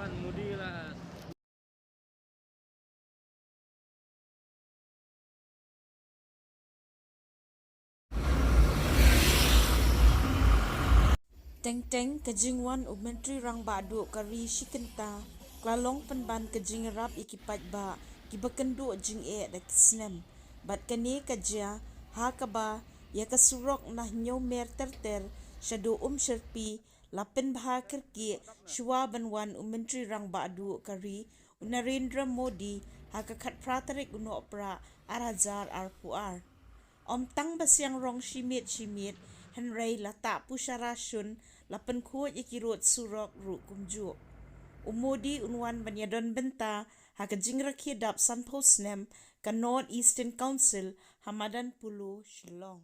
Tuan Mudi lah. Teng-teng kejingwan u menteri rang badu kari shikenta klalong penban kejing rap ikipat ba kibakendo jing da kisnem bat kane kajia ha kaba ya ka surok nah nyo mer ter shado sherpi lapen bha kirki Shuwa banwan u menteri rang badu kari u Narendra Modi ha ka khat pratarik uno opera arazar arpuar om tang basyang rong shimit henrei lata pushara shun lapan kuat ikirot surok ru kumju umodi unwan banyadon benta ha ka jingra khidap sanpho snem ka North Eastern Council hamadan pulu Shillong.